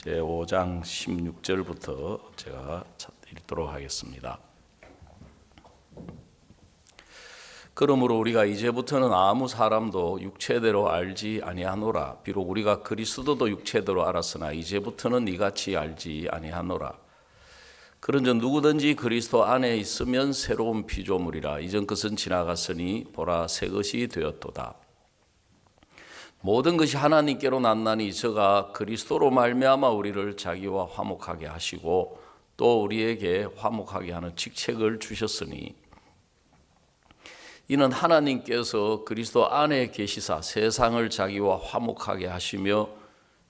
제5장 16절부터 제가 읽도록 하겠습니다. 그러므로 우리가 이제부터는 아무 사람도 육체대로 알지 아니하노라. 비록 우리가 그리스도도 육체대로 알았으나 이제부터는 이같이 알지 아니하노라. 그런즉 누구든지 그리스도 안에 있으면 새로운 피조물이라. 이전 것은 지나갔으니 보라 새 것이 되었도다. 모든 것이 하나님께로 났나니 저가 그리스도로 말미암아 우리를 자기와 화목하게 하시고 또 우리에게 화목하게 하는 직책을 주셨으니 이는 하나님께서 그리스도 안에 계시사 세상을 자기와 화목하게 하시며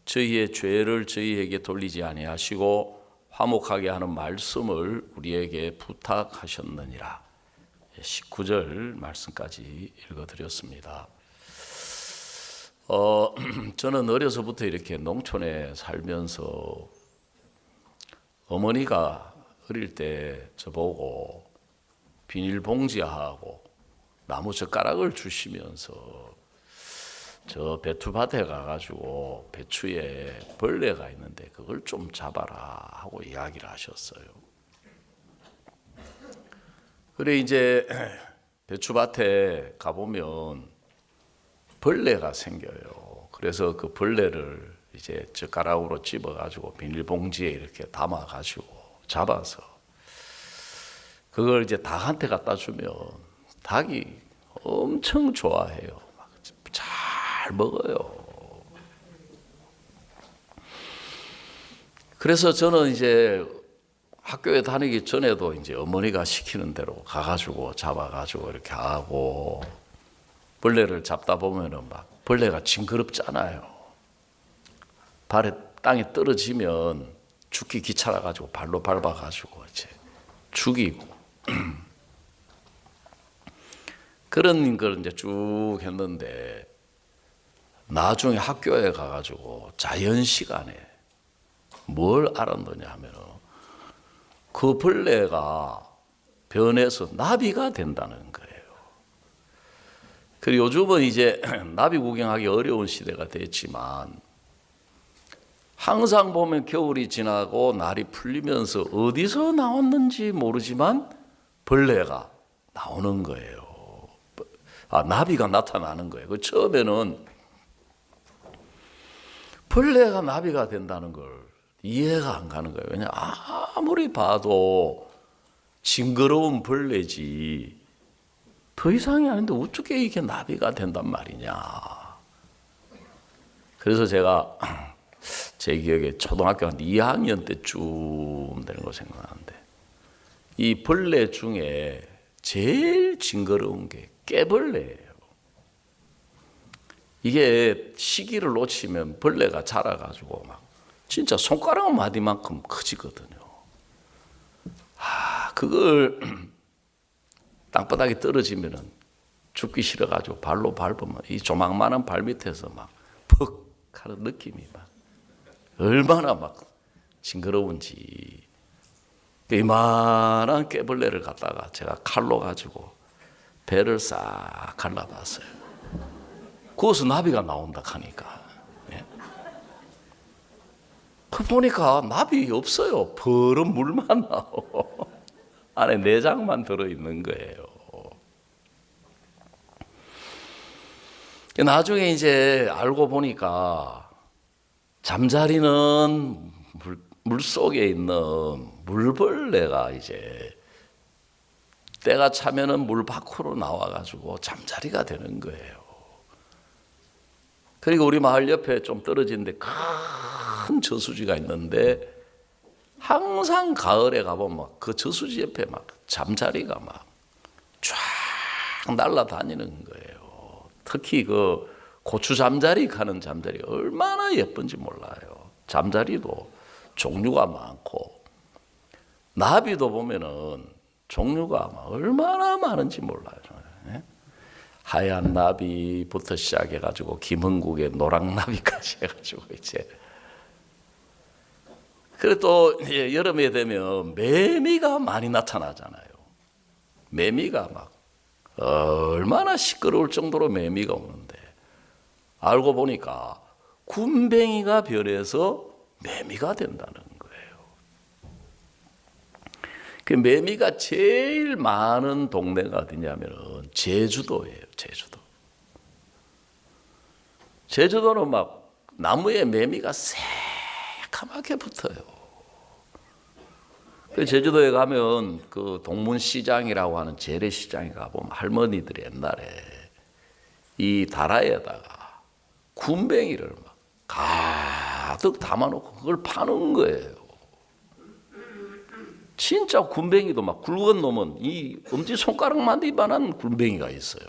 저희의 죄를 저희에게 돌리지 아니하시고 화목하게 하는 말씀을 우리에게 부탁하셨느니라. 19절 말씀까지 읽어드렸습니다. 저는 어려서부터 이렇게 농촌에 살면서 어머니가 어릴 때 저보고 비닐봉지하고 나무 젓가락을 주시면서 저 배추밭에 가가지고 배추에 벌레가 있는데 그걸 좀 잡아라 하고 이야기를 하셨어요. 그래 이제 배추밭에 가보면 벌레가 생겨요. 그래서 그 벌레를 이제 젓가락으로 집어가지고 비닐봉지에 이렇게 담아가지고 잡아서 그걸 이제 닭한테 갖다 주면 닭이 엄청 좋아해요. 잘 먹어요. 그래서 저는 이제 학교에 다니기 전에도 이제 어머니가 시키는 대로 가가지고 잡아가지고 이렇게 하고 벌레를 잡다 보면은 막 벌레가 징그럽잖아요. 발에 땅에 떨어지면 죽기 귀찮아가지고 발로 밟아가지고 이제 죽이고 그런 걸 이제 쭉 했는데 나중에 학교에 가가지고 자연 시간에 뭘 알았느냐 하면은 그 벌레가 변해서 나비가 된다는 거예요. 그리고 요즘은 이제 나비 구경하기 어려운 시대가 됐지만 항상 보면 겨울이 지나고 날이 풀리면서 어디서 나왔는지 모르지만 벌레가 나오는 거예요. 나비가 나타나는 거예요. 그 처음에는 벌레가 나비가 된다는 걸 이해가 안 가는 거예요. 왜냐 아무리 봐도 징그러운 벌레지 더 이상이 아닌데 어떻게 이게 나비가 된단 말이냐. 그래서 제가 제 기억에 초등학교 한 2학년 때쯤 되는 거 생각하는데 이 벌레 중에 제일 징그러운 게 깨벌레예요. 이게 시기를 놓치면 벌레가 자라가지고 막 진짜 손가락 마디만큼 커지거든요. 그걸 땅바닥에 떨어지면은 죽기 싫어가지고 발로 밟으면 이 조망만한 발 밑에서 막 퍽 하는 느낌이 막 얼마나 막 징그러운지. 이만한 깨벌레를 갖다가 제가 칼로 가지고 배를 싹 갈라봤어요. 거기서 나비가 나온다 하니까. 그 보니까 나비 없어요. 버른 물만 나오고 안에 내장만 들어있는 거예요. 나중에 이제 알고 보니까 잠자리는 물 속에 있는 물벌레가 이제 때가 차면은 물 밖으로 나와가지고 잠자리가 되는 거예요. 그리고 우리 마을 옆에 좀 떨어진 데 큰 저수지가 있는데 항상 가을에 가보면 막 그 저수지 옆에 막 잠자리가 막 쫙 날아다니는 거예요. 특히 그 고추 잠자리 가는 잠자리가 얼마나 예쁜지 몰라요. 잠자리도 종류가 많고 나비도 보면은 종류가 막 얼마나 많은지 몰라요. 하얀 나비부터 시작해가지고 김흥국의 노랑나비까지 해가지고 이제 그리고 또 여름에 되면 매미가 많이 나타나잖아요. 매미가 막 얼마나 시끄러울 정도로 매미가 오는데 알고 보니까 군뱅이가 변해서 매미가 된다는 거예요. 그 매미가 제일 많은 동네가 어디냐면 제주도예요. 제주도는 막 나무에 매미가 새카맣게 붙어요. 그 제주도에 가면 그 동문시장이라고 하는 재래시장에 가보면 할머니들이 옛날에 이 다라에다가 군뱅이를 막 가득 담아놓고 그걸 파는 거예요. 진짜 군뱅이도 막 굵은 놈은 이 엄지손가락만 이만한 군뱅이가 있어요.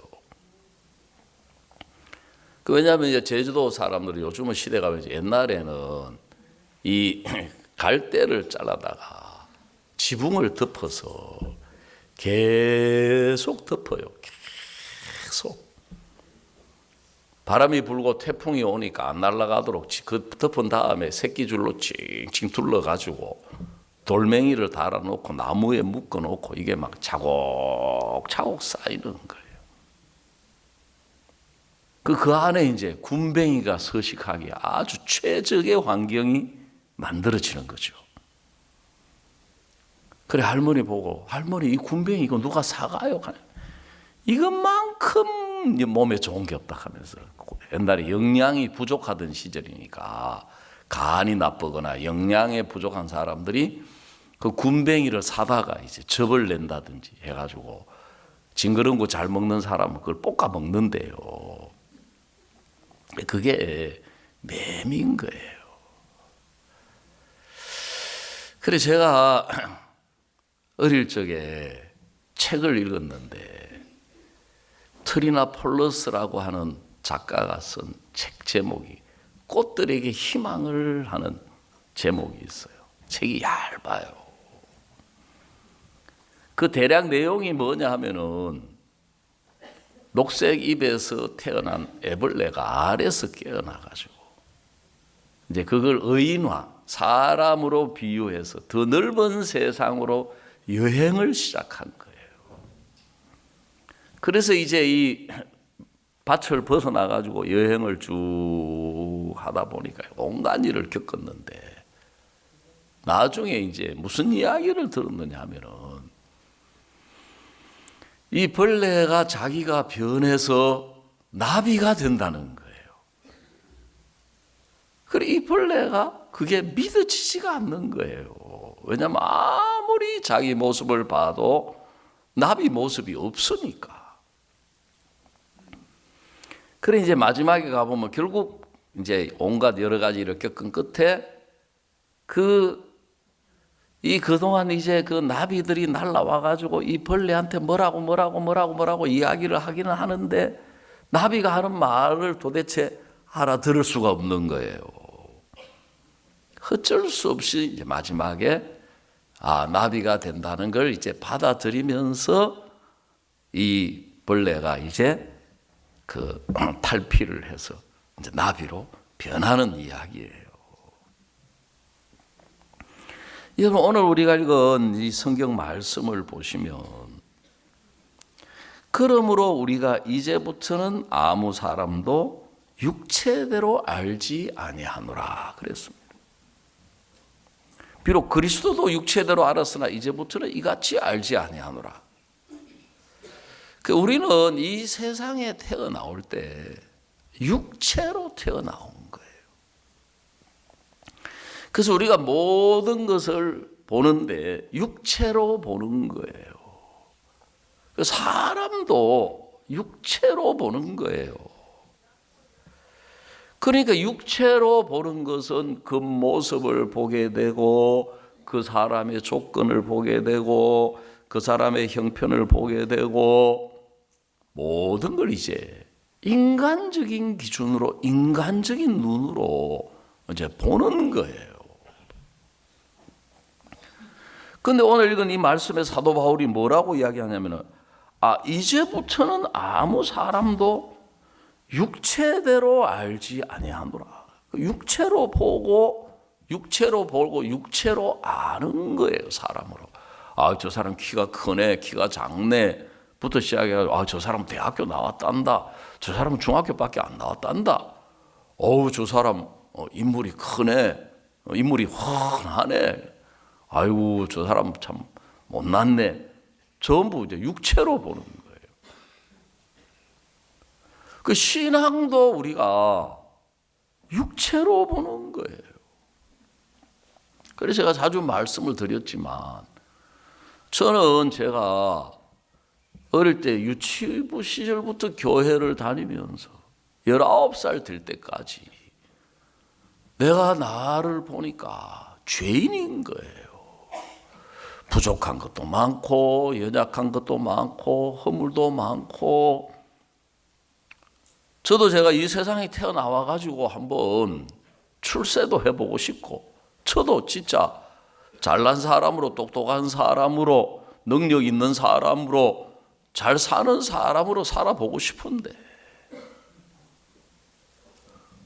왜냐하면 이제 제주도 사람들이 요즘은 시대가 변해서 옛날에는 이 갈대를 잘라다가 지붕을 덮어서 계속 덮어요. 계속. 바람이 불고 태풍이 오니까 안 날아가도록 그 덮은 다음에 새끼줄로 칭칭 둘러가지고 돌멩이를 달아놓고 나무에 묶어놓고 이게 막 차곡차곡 쌓이는 거예요. 그 안에 이제 군뱅이가 서식하기에 아주 최적의 환경이 만들어지는 거죠. 그래 할머니 보고 할머니 이 군뱅이 이거 누가 사가요? 이것만큼 몸에 좋은 게 없다 하면서 옛날에 영양이 부족하던 시절이니까 간이 나쁘거나 영양에 부족한 사람들이 그 군뱅이를 사다가 이제 즙을 낸다든지 해가지고 징그러운 거 잘 먹는 사람은 그걸 볶아 먹는데요. 그게 매미인 거예요. 그래 제가 어릴 적에 책을 읽었는데 트리나 폴러스라고 하는 작가가 쓴 책 제목이 꽃들에게 희망을 하는 제목이 있어요. 책이 얇아요. 그 대략 내용이 뭐냐 하면은 녹색 잎에서 태어난 애벌레가 알에서 깨어나가지고 이제 그걸 의인화, 사람으로 비유해서 더 넓은 세상으로 여행을 시작한 거예요. 그래서 이제 이 밭을 벗어나가지고 여행을 쭉 하다 보니까 온갖 일을 겪었는데 나중에 이제 무슨 이야기를 들었느냐 하면은 이 벌레가 자기가 변해서 나비가 된다는 거예요. 그래 이 벌레가 그게 믿어지지가 않는 거예요. 왜냐하면 아무리 자기 모습을 봐도 나비 모습이 없으니까. 그래 이제 마지막에 가보면 결국 이제 온갖 여러 가지를 겪은 끝에 그동안 이제 그 나비들이 날라와 가지고 이 벌레한테 뭐라고 이야기를 하기는 하는데 나비가 하는 말을 도대체 알아들을 수가 없는 거예요. 어쩔 수 없이 이제 마지막에 나비가 된다는 걸 이제 받아들이면서 이 벌레가 이제 그 탈피를 해서 이제 나비로 변하는 이야기예요. 여러분 오늘 우리가 읽은 이 성경 말씀을 보시면 그러므로 우리가 이제부터는 아무 사람도 육체대로 알지 아니하노라 그랬습니다. 비록 그리스도도 육체대로 알았으나 이제부터는 이같이 알지 아니하노라. 우리는 이 세상에 태어나올 때 육체로 태어나온 거예요. 그래서 우리가 모든 것을 보는데 육체로 보는 거예요. 사람도 육체로 보는 거예요. 그러니까 육체로 보는 것은 그 모습을 보게 되고 그 사람의 조건을 보게 되고 그 사람의 형편을 보게 되고 모든 걸 이제 인간적인 기준으로 인간적인 눈으로 이제 보는 거예요. 그런데 오늘 읽은 이 말씀에 사도 바울이 뭐라고 이야기하냐면은 이제부터는 아무 사람도 육체대로 알지 아니하노라. 육체로 보고 육체로 아는 거예요. 사람으로. 저 사람 키가 크네, 키가 작네 부터 시작해가지고 저 사람 대학교 나왔단다. 저 사람은 중학교밖에 안 나왔단다. 저 사람 인물이 크네. 인물이 훤하네. 아이고 저 사람 참 못났네. 전부 이제 육체로 보는 거예요. 그 신앙도 우리가 육체로 보는 거예요. 그래서 제가 자주 말씀을 드렸지만 저는 제가 어릴 때 유치부 시절부터 교회를 다니면서 19살 될 때까지 내가 나를 보니까 죄인인 거예요. 부족한 것도 많고 연약한 것도 많고 허물도 많고. 저도 제가 이 세상에 태어나와 가지고 한번 출세도 해보고 싶고, 저도 진짜 잘난 사람으로, 똑똑한 사람으로, 능력 있는 사람으로, 잘 사는 사람으로 살아보고 싶은데,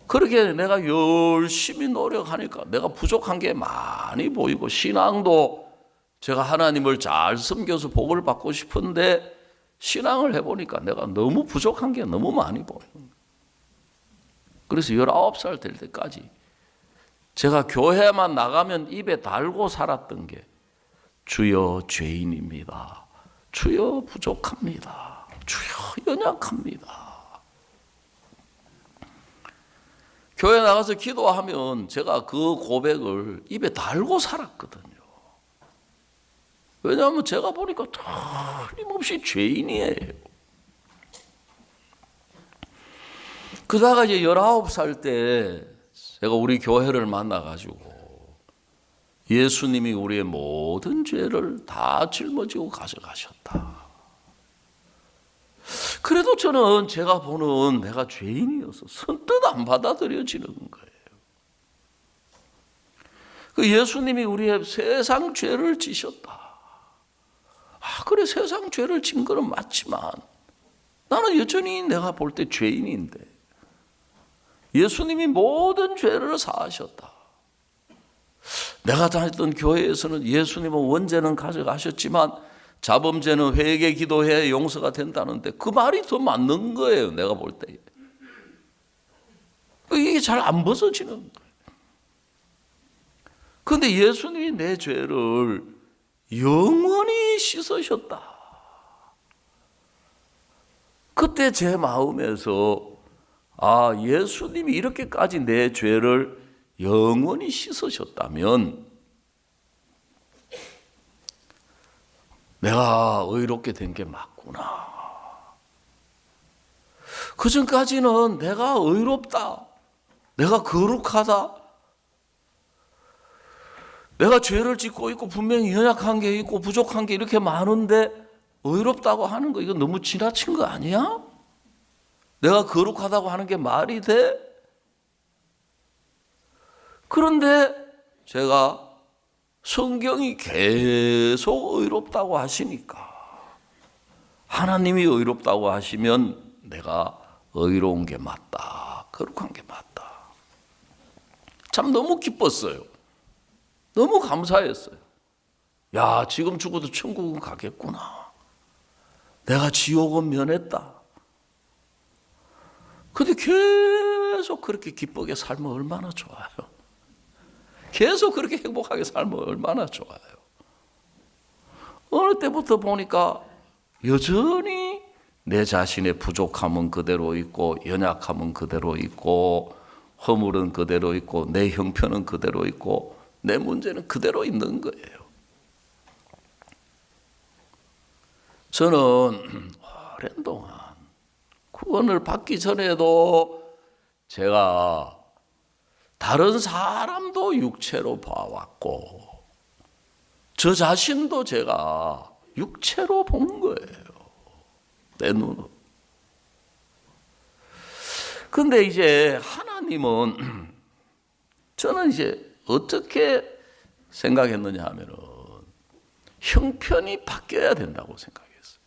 그렇게 내가 열심히 노력하니까 내가 부족한 게 많이 보이고, 신앙도 제가 하나님을 잘 섬겨서 복을 받고 싶은데 신앙을 해보니까 내가 너무 부족한 게 너무 많이 보여요. 그래서 19살 될 때까지 제가 교회만 나가면 입에 달고 살았던 게 주여 죄인입니다. 주여 부족합니다. 주여 연약합니다. 교회 나가서 기도하면 제가 그 고백을 입에 달고 살았거든요. 왜냐하면 제가 보니까 틀림없이 죄인이에요. 그러다가 이제 19살 때 제가 우리 교회를 만나가지고 예수님이 우리의 모든 죄를 다 짊어지고 가져가셨다. 그래도 저는 제가 보는 내가 죄인이어서 선뜻 안 받아들여지는 거예요. 그 예수님이 우리의 세상 죄를 지셨다. 그래 세상 죄를 진 거는 맞지만 나는 여전히 내가 볼 때 죄인인데 예수님이 모든 죄를 사하셨다. 내가 다녔던 교회에서는 예수님은 원죄는 가져가셨지만 자범죄는 회개 기도해야 용서가 된다는데 그 말이 더 맞는 거예요. 내가 볼 때. 이게 잘 안 벗어지는 거예요. 그런데 예수님이 내 죄를 영원히 씻으셨다. 그때 제 마음에서 예수님이 이렇게까지 내 죄를 영원히 씻으셨다면 내가 의롭게 된 게 맞구나. 그 전까지는 내가 의롭다, 내가 거룩하다, 내가 죄를 짓고 있고 분명히 연약한 게 있고 부족한 게 이렇게 많은데 의롭다고 하는 거 이거 너무 지나친 거 아니야? 내가 거룩하다고 하는 게 말이 돼? 그런데 제가 성경이 계속 의롭다고 하시니까 하나님이 의롭다고 하시면 내가 의로운 게 맞다, 거룩한 게 맞다. 참 너무 기뻤어요. 너무 감사했어요. 야, 지금 죽어도 천국은 가겠구나. 내가 지옥은 면했다. 근데 계속 그렇게 기쁘게 살면 얼마나 좋아요. 계속 그렇게 행복하게 살면 얼마나 좋아요. 어느 때부터 보니까 여전히 내 자신의 부족함은 그대로 있고 연약함은 그대로 있고 허물은 그대로 있고 내 형편은 그대로 있고 내 문제는 그대로 있는 거예요. 저는 오랜 동안 구원을 받기 전에도 제가 다른 사람도 육체로 봐왔고 저 자신도 제가 육체로 본 거예요. 내 눈으로. 근데 이제 하나님은 저는 이제 어떻게 생각했느냐 하면은 형편이 바뀌어야 된다고 생각했어요.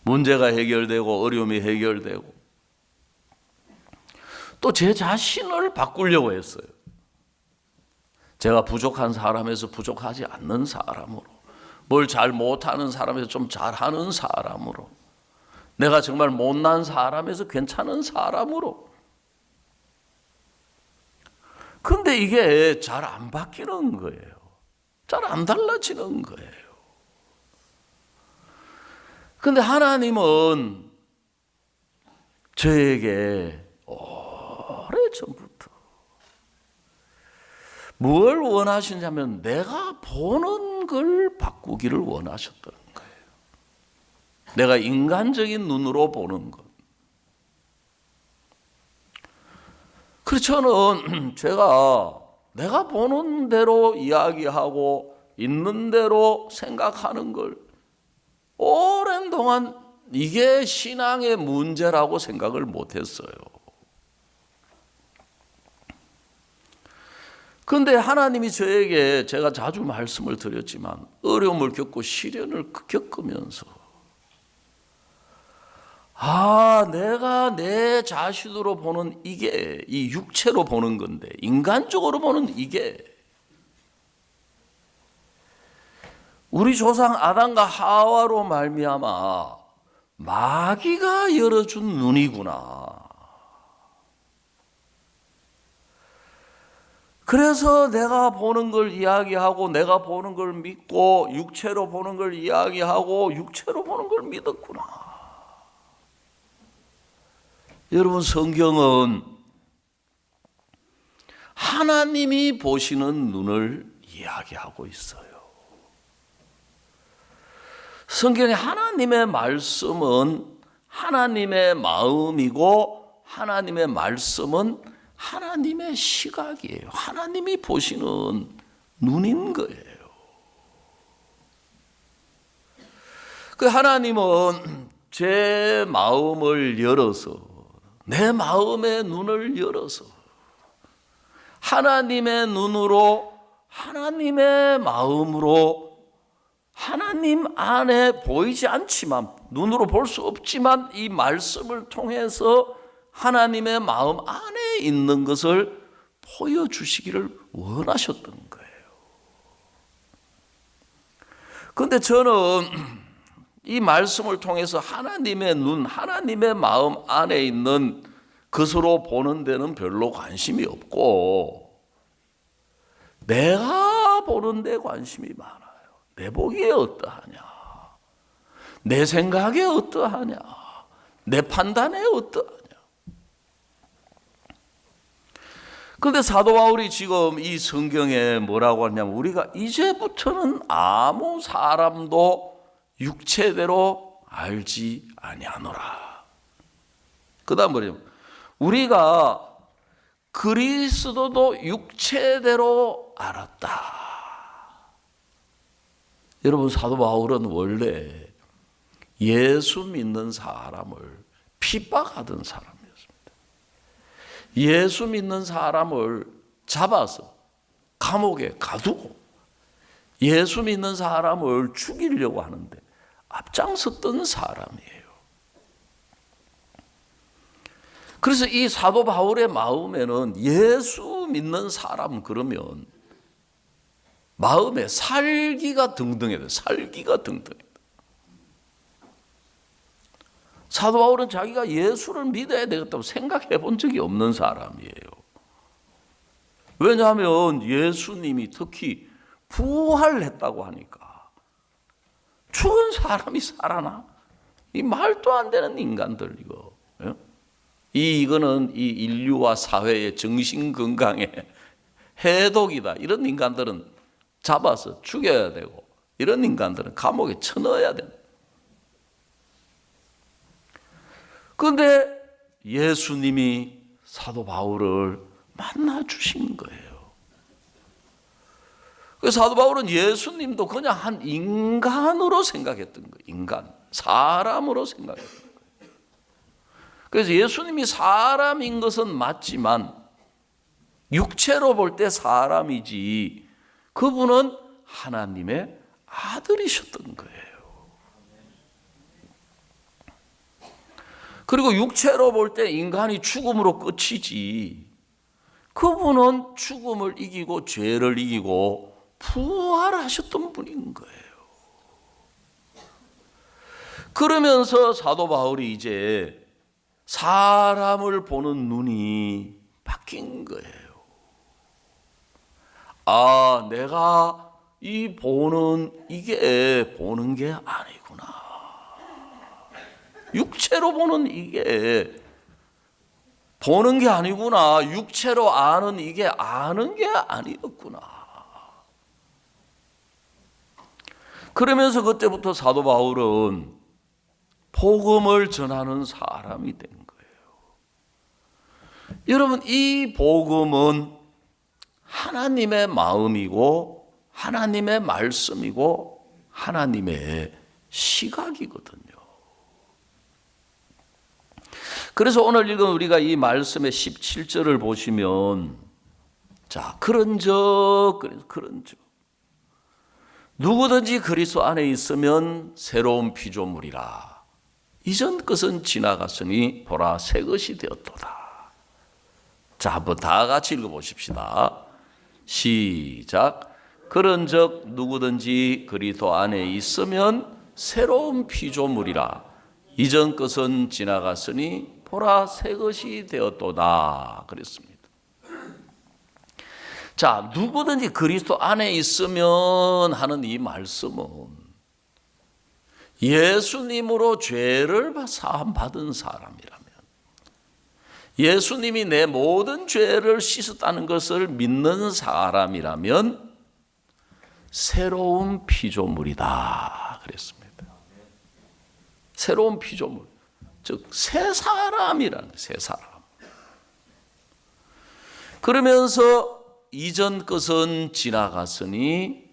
문제가 해결되고 어려움이 해결되고 또 제 자신을 바꾸려고 했어요. 제가 부족한 사람에서 부족하지 않는 사람으로, 뭘 잘 못하는 사람에서 좀 잘하는 사람으로, 내가 정말 못난 사람에서 괜찮은 사람으로. 근데 근데 이게 잘 안 바뀌는 거예요. 잘 안 달라지는 거예요. 근데 하나님은 저에게 오래전부터 뭘 원하시냐면 내가 보는 걸 바꾸기를 원하셨던 거예요. 내가 인간적인 눈으로 보는 것. 그래서 저는 내가 보는 대로 이야기하고 있는 대로 생각하는 걸 오랜 동안 이게 신앙의 문제라고 생각을 못했어요. 그런데 하나님이 저에게 제가 자주 말씀을 드렸지만 어려움을 겪고 시련을 겪으면서 내가 내 자신으로 보는 이게 이 육체로 보는 건데 인간적으로 보는 이게 우리 조상 아담과 하와로 말미암아 마귀가 열어준 눈이구나. 그래서 내가 보는 걸 이야기하고 내가 보는 걸 믿고 육체로 보는 걸 이야기하고 육체로 보는 걸 믿었구나. 여러분, 성경은 하나님이 보시는 눈을 이야기하고 있어요. 성경의 하나님의 말씀은 하나님의 마음이고 하나님의 말씀은 하나님의 시각이에요. 하나님이 보시는 눈인 거예요. 그 하나님은 제 마음을 열어서 내 마음의 눈을 열어서 하나님의 눈으로 하나님의 마음으로 하나님 안에 보이지 않지만 눈으로 볼 수 없지만 이 말씀을 통해서 하나님의 마음 안에 있는 것을 보여주시기를 원하셨던 거예요. 그런데 저는 이 말씀을 통해서 하나님의 눈, 하나님의 마음 안에 있는 것으로 보는 데는 별로 관심이 없고 내가 보는 데 관심이 많아요. 내 보기에 어떠하냐, 내 생각에 어떠하냐, 내 판단에 어떠하냐. 그런데 사도 바울이 지금 이 성경에 뭐라고 하냐면 우리가 이제부터는 아무 사람도 육체대로 알지 아니하노라. 그 다음 뭐냐면 우리가 그리스도도 육체대로 알았다. 여러분, 사도 바울은 원래 예수 믿는 사람을 핍박하던 사람이었습니다. 예수 믿는 사람을 잡아서 감옥에 가두고 예수 믿는 사람을 죽이려고 하는데 앞장섰던 사람이에요. 그래서 이 사도 바울의 마음에는 예수 믿는 사람 그러면 마음에 살기가 등등해야 돼요. 살기가 등등해야 돼요. 사도 바울은 자기가 예수를 믿어야 되겠다고 생각해 본 적이 없는 사람이에요. 왜냐하면 예수님이 특히 부활했다고 하니까 죽은 사람이 살아나? 이 말도 안 되는 인간들 이거. 이거는 이 인류와 사회의 정신 건강에 해독이다. 이런 인간들은 잡아서 죽여야 되고 이런 인간들은 감옥에 쳐넣어야 된다. 그런데 예수님이 사도 바울을 만나 주신 거예요. 그래서 사도 바울은 예수님도 그냥 한 인간으로 생각했던 거예요. 인간, 사람으로 생각했던 거예요. 그래서 예수님이 사람인 것은 맞지만 육체로 볼 때 사람이지 그분은 하나님의 아들이셨던 거예요. 그리고 육체로 볼 때 인간이 죽음으로 끝이지 그분은 죽음을 이기고 죄를 이기고 부활하셨던 분인 거예요. 그러면서 사도 바울이 이제 사람을 보는 눈이 바뀐 거예요. 아, 내가 이 보는 이게 보는 게 아니구나. 육체로 보는 이게 보는 게 아니구나. 육체로 아는 이게 아는 게 아니었구나. 그러면서 그때부터 사도 바울은 복음을 전하는 사람이 된 거예요. 여러분, 이 복음은 하나님의 마음이고 하나님의 말씀이고 하나님의 시각이거든요. 그래서 오늘 읽은 우리가 이 말씀의 17절을 보시면, 자, 그런즉 누구든지 그리스도 안에 있으면 새로운 피조물이라. 이전 것은 지나갔으니 보라 새 것이 되었도다. 자, 한번 다 같이 읽어보십시다. 시작. 그런즉 누구든지 그리스도 안에 있으면 새로운 피조물이라. 이전 것은 지나갔으니 보라 새 것이 되었도다. 그랬습니다. 자, 누구든지 그리스도 안에 있으면 하는 이 말씀은 예수님으로 죄를 사함 받은 사람이라면, 예수님이 내 모든 죄를 씻었다는 것을 믿는 사람이라면 새로운 피조물이다 그랬습니다. 새로운 피조물, 즉 새 사람이라는, 새 사람. 그러면서 이전 것은 지나갔으니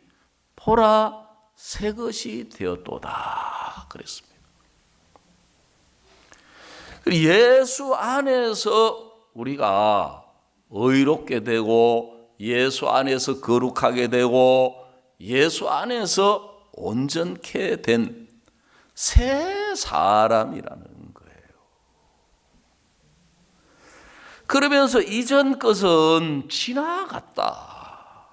보라 새 것이 되었도다 그랬습니다. 예수 안에서 우리가 의롭게 되고 예수 안에서 거룩하게 되고 예수 안에서 온전케 된 새 사람이라는 거예요. 그러면서 이전 것은 지나갔다.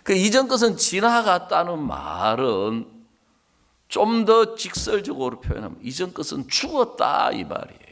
그 이전 것은 지나갔다는 말은 좀 더 직설적으로 표현하면 이전 것은 죽었다 이 말이에요.